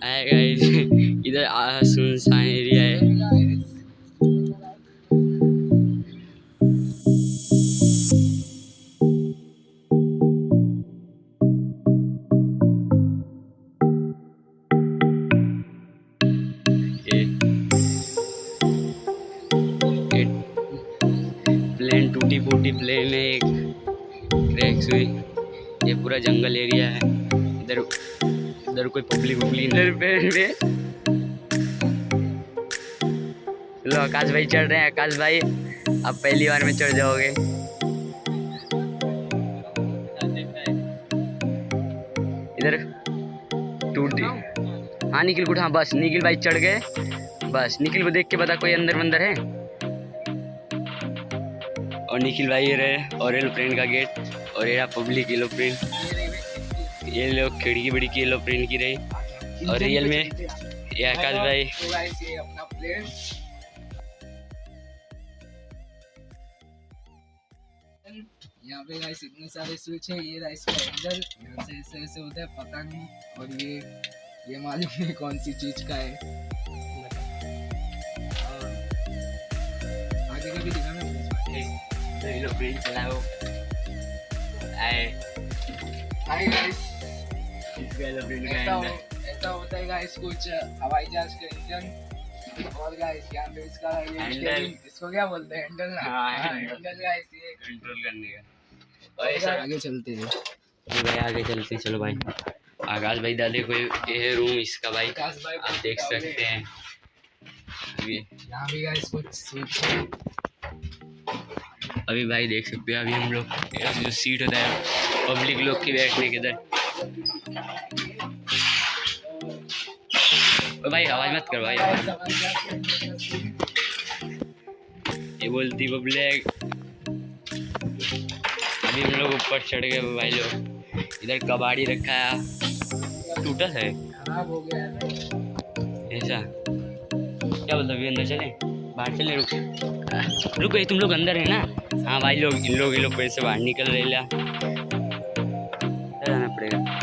आए गाइस इधर सुनसान एरिया है। प्लेन टूटी फूटी प्लेन है, एक क्रैक्स हुई। ये पूरा जंगल एरिया है। इधर इधर कोई पब्लिक इधर पे लो आकाश भाई चढ़ रहे हैं। आकाश भाई अब पहली बार में चढ़ जाओगे। इधर टूटी। हाँ निखिल को, हाँ बस निखिल भाई चढ़ गए। बस निखिल को देख के बता कोई अंदर मंदर है। और निखिल भाई ये रहे और एरोप्लेन का गेट और ये पब्लिक एरोप्लेन। ये लोग खिड़की बिड़की एरोप्लेन की रही। और रियल में ये आकाश भाई अपना प्लेन यहाँ पे गाइस इतने सारे स्विच है। ये राइस का एंगल यहाँ से ऐसे होता है पता नहीं। और ये मालूम नहीं कौन सी चीज का है। आगे का भी दिखाना एरोप्लेन चलाओ। आए गाइस इसका एरोप्लेन का ऐसा होता है गाइस कुछ हवाई जहाज का इंजन। और गाइस यहाँ पे इसका इसको क्या बोलते हैं, हैंडल ना। हैंडल गाइस ये कंट्रोल करने का। और आगे चलते हैं भाई, आगे चलते हैं। चलो भाई आकाश भाई दादे कोई ये रूम इसका भाई आप देख सकते हैं। यहाँ भी गाइस कुछ स्विच है। अभी भाई देख सकते हैं अभी हम लोग जो सीट होता है पब्लिक लोग की बैठने के इधर। भाई आवाज मत कर भाई। ये बोलती पब्लिक। अभी हम लोग ऊपर चढ़ गए भाई लोग। इधर कबाड़ी रखा है, टूटा है, खराब हो गया है ऐसा। क्या बोलते अभी अंदर चले, बाहर चले? रुक रुक तुम लोग अंदर है ना। हाँ भाई लोग इन लोग फिर से बाहर निकल रहे। जाना पड़ेगा।